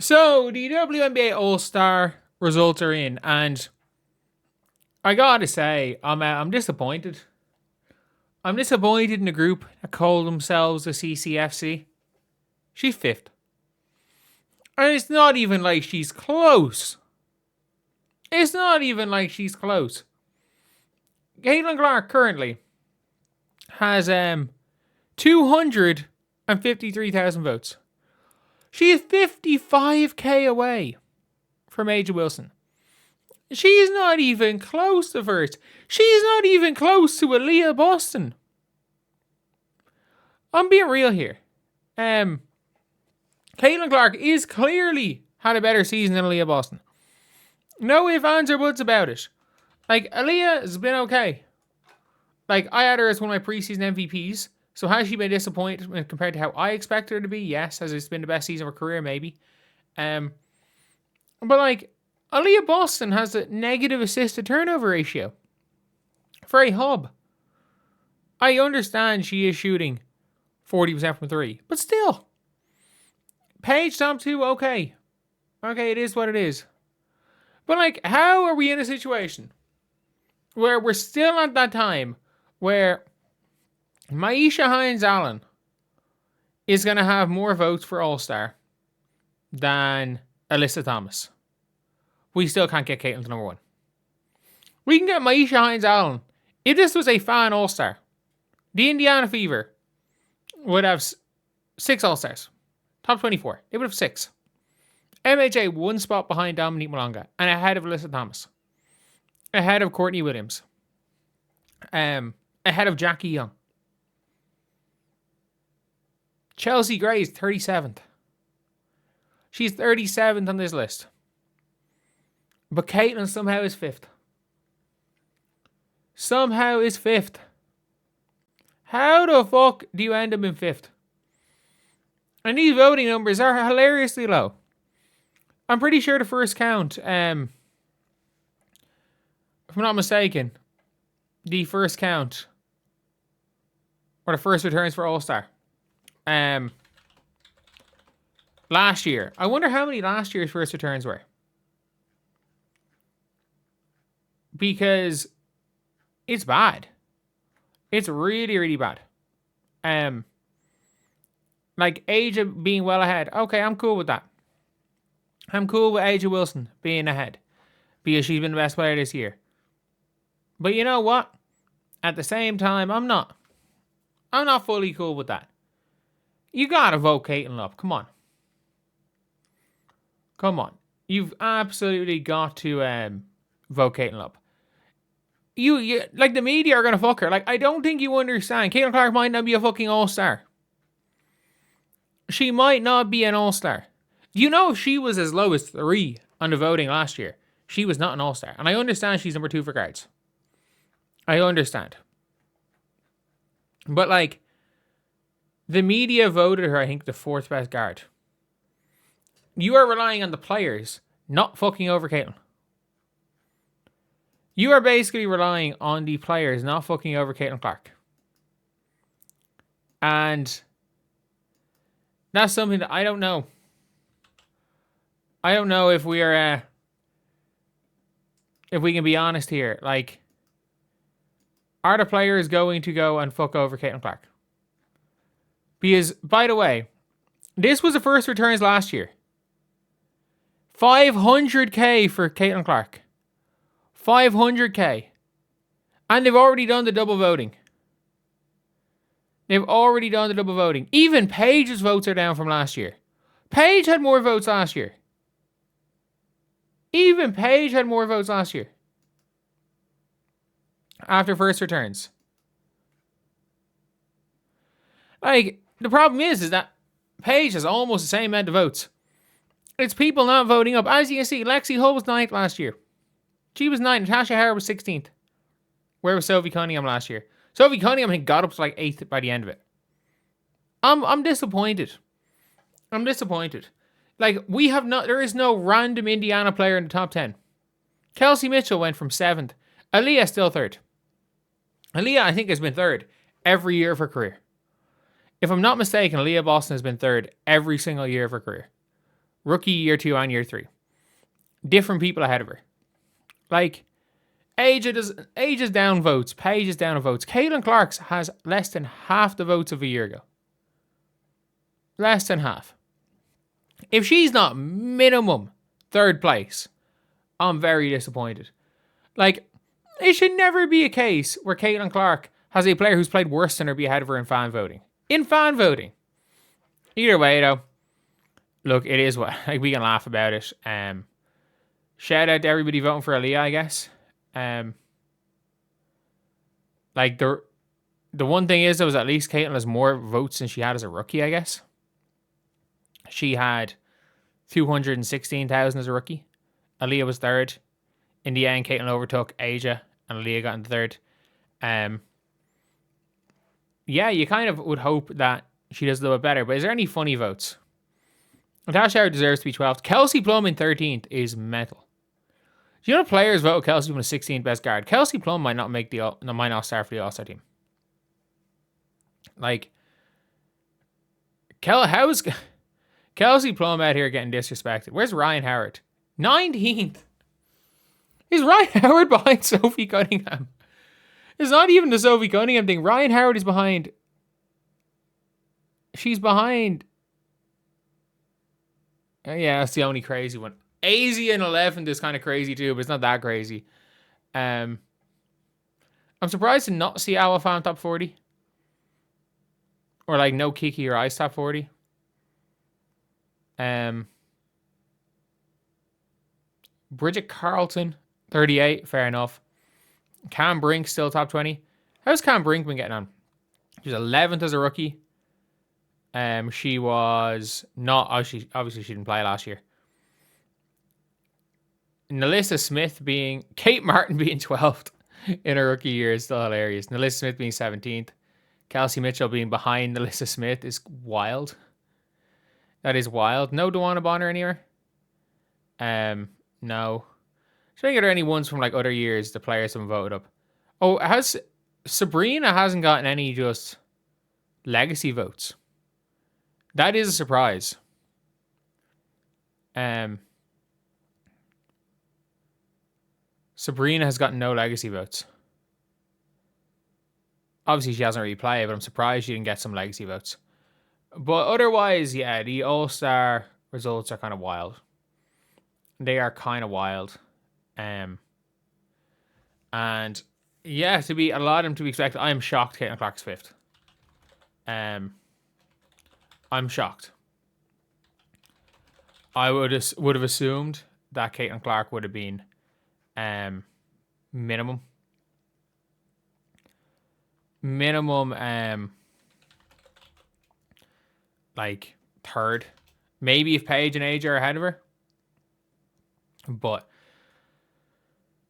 So the WNBA All Star results are in, and I gotta say, I'm disappointed. I'm disappointed in the group that call themselves the CCFC. She's fifth, and it's not even like she's close. It's not even like she's close. Caitlin Clark currently has 253,000 votes. She is 55k away from Angel Wilson. She's not even close to first. She's not even close to Aaliyah Boston. I'm being real here. Caitlin Clark is clearly had a better season than Aaliyah Boston. No ifs, ands, or buts about it. Like, Aaliyah has been okay. Like, I had her as one of my preseason MVPs. So has she been disappointed compared to how I expected her to be? Yes. Has it been the best season of her career? Maybe. But like, Aaliyah Boston has a negative assist to turnover ratio for a hub. I understand she is shooting 40% from three, but still. Paige top 2, okay. Okay, it is what it is. But like, how are we in a situation where we're still at that time where Maisha Hines-Allen is going to have more votes for All-Star than Alyssa Thomas? We still can't get Caitlin to number 1. We can get Maisha Hines-Allen. If this was a fan All-Star, the Indiana Fever would have 6 All-Stars. Top 24. They would have 6. MHA 1 spot behind Dominique Malonga and ahead of Alyssa Thomas. Ahead of Courtney Williams. Ahead of Jackie Young. Chelsea Gray is 37th. She's 37th on this list. But Caitlin somehow is 5th. Somehow is 5th. How the fuck do you end up in 5th? And these voting numbers are hilariously low. I'm pretty sure the first count, if I'm not mistaken, the first count, or the first returns for All-Star, last year. I wonder how many last year's first returns were. Because it's bad. It's really, really bad. Like, Asia being well ahead. Okay, I'm cool with that. I'm cool with Asia Wilson being ahead. Because she's been the best player this year. But you know what? At the same time, I'm not fully cool with that. You gotta vote Caitlin up. Come on. Come on. You've absolutely got to vote Caitlin up. You like, the media are gonna fuck her. Like, I don't think you understand. Caitlin Clark might not be a fucking all-star. She might not be an all-star. You know, she was as low as 3 on the voting last year. She was not an all-star. And I understand she's number 2 for guards. I understand. But like, the media voted her, I think, the 4th best guard. You are relying on the players not fucking over Caitlin. You are basically relying on the players not fucking over Caitlin Clark. And that's something that I don't know. I don't know if we are, if we can be honest here. Like, are the players going to go and fuck over Caitlin Clark? Because, by the way, this was the first returns last year. 500k for Caitlin Clark. 500k. And they've already done the double voting. They've already done the double voting. Even Paige's votes are down from last year. Paige had more votes last year. Even Paige had more votes last year. After first returns. Like, the problem is that Paige has almost the same amount of votes. It's people not voting up. As you can see, Lexi Hull was 9th last year. She was 9th. Natasha Howard was 16th. Where was Sophie Cunningham last year? Sophie Cunningham, I think, got up to like 8th by the end of it. I'm disappointed. I'm disappointed. Like, there is no random Indiana player in the top 10. Kelsey Mitchell went from 7th. Aaliyah still 3rd. Aaliyah, I think, has been 3rd every year of her career. If I'm not mistaken, Aaliyah Boston has been 3rd every single year of her career. Rookie year 2 and year 3. Different people ahead of her. Like, Age is down votes. Paige is down votes. Caitlin Clark has less than half the votes of a year ago. Less than half. If she's not minimum 3rd place, I'm very disappointed. Like, it should never be a case where Caitlin Clark has a player who's played worse than her be ahead of her in fan voting. In fan voting. Either way, though, look, it is what, like, we can laugh about it. Shout out to everybody voting for Aaliyah, I guess. Like, the one thing is, there was at least Caitlin has more votes than she had as a rookie, I guess. She had 216,000 as a rookie. Aaliyah was 3rd. In the end, Caitlin overtook Asia, and Aaliyah got into 3rd. Yeah, you kind of would hope that she does a little bit better, but is there any funny votes? Natasha Howard deserves to be 12th. Kelsey Plum in 13th is mental. Do you know players vote Kelsey Plum as 16th best guard? Kelsey Plum might not start for the All-Star team. Like, how's Kelsey Plum out here getting disrespected? Where's Ryan Howard? 19th. Is Ryan Howard behind Sophie Cunningham? It's not even the Sophie Cunningham thing. Ryan Howard is behind. She's behind. Yeah, that's the only crazy one. Asia in 11th is kind of crazy too, but it's not that crazy. I'm surprised to not see Owl Fan top 40. Or like no Kiki or Ice top 40. Bridget Carlton, 38, fair enough. Cam Brink still top 20. How's Cam Brink been getting on? She was 11th as a rookie. She was not, obviously she didn't play last year. Nalissa Smith Kate Martin being 12th in her rookie year is still hilarious. Nalissa Smith being 17th. Kelsey Mitchell being behind Nalissa Smith is wild. That is wild. No Dewana Bonner anywhere? No. Should I get any ones from like other years the players haven't voted up? Oh, Breanna hasn't gotten any just legacy votes. That is a surprise. Breanna has gotten no legacy votes. Obviously, she hasn't really played, but I'm surprised she didn't get some legacy votes. But otherwise, yeah, the All-Star results are kind of wild. They are kind of wild. And yeah, a lot of them to be expected. I am shocked Caitlin Clark's 5th. I'm shocked. I would have assumed that Caitlin Clark would have been minimum like 3rd. Maybe if Paige and Age are ahead of her. But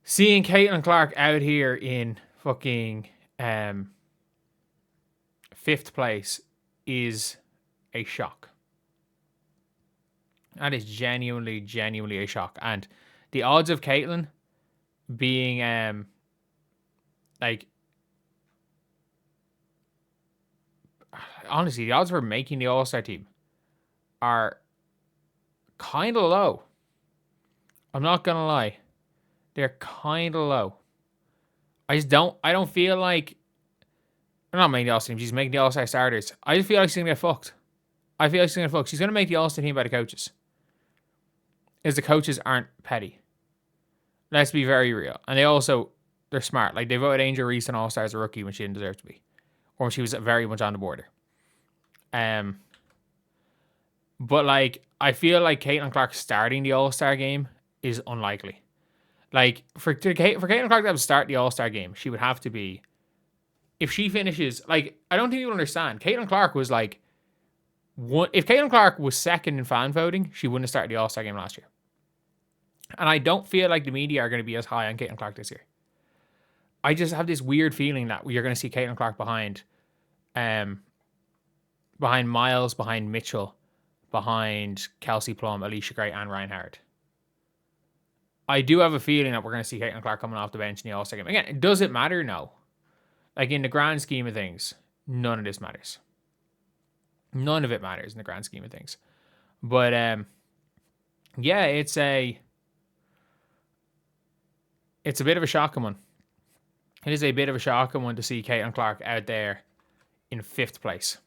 seeing Caitlin Clark out here in fucking 5th place is a shock. That is genuinely a shock. And the odds of Caitlin being like, honestly, the odds for making the All-Star team are kind of low. I'm not gonna lie. They're kind of low. I don't feel like, I'm not making the All-Star team, she's making the All-Star starters. I just feel like she's gonna get fucked. She's gonna make the All-Star team by the coaches. Is the coaches aren't petty. Let's be very real. And they're smart. Like, they voted Angel Reese an All-Star as a rookie when she didn't deserve to be. Or when she was very much on the border. But like, I feel like Caitlin Clark starting the All-Star game is unlikely. Like, for Caitlin Clark to have to start the All-Star game, she would have to be, if she finishes, like, I don't think you understand. Caitlin Clark was like, if Caitlin Clark was 2nd in fan voting, she wouldn't have started the All-Star game last year. And I don't feel like the media are going to be as high on Caitlin Clark this year. I just have this weird feeling that you're going to see Caitlin Clark behind Miles, behind Mitchell, behind Kelsey Plum, Alicia Gray, and Ryan Howard. I do have a feeling that we're going to see Caitlin Clark coming off the bench in the All-Star game. Again, does it matter? No. Like, in the grand scheme of things, none of this matters. None of it matters in the grand scheme of things. But Yeah, it's a bit of a shocking one. It is a bit of a shocking one to see Caitlin Clark out there in 5th place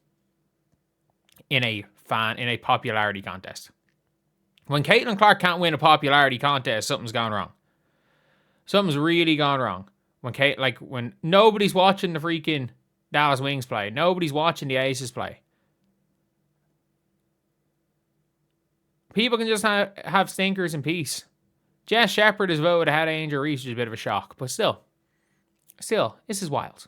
in a popularity contest. When Caitlin Clark can't win a popularity contest, something's gone wrong. Something's really gone wrong. When nobody's watching the freaking Dallas Wings play, nobody's watching the Aces play. People can just have stinkers in peace. Jess Shepard is voted ahead of Angel Reese, which is a bit of a shock, but still, this is wild.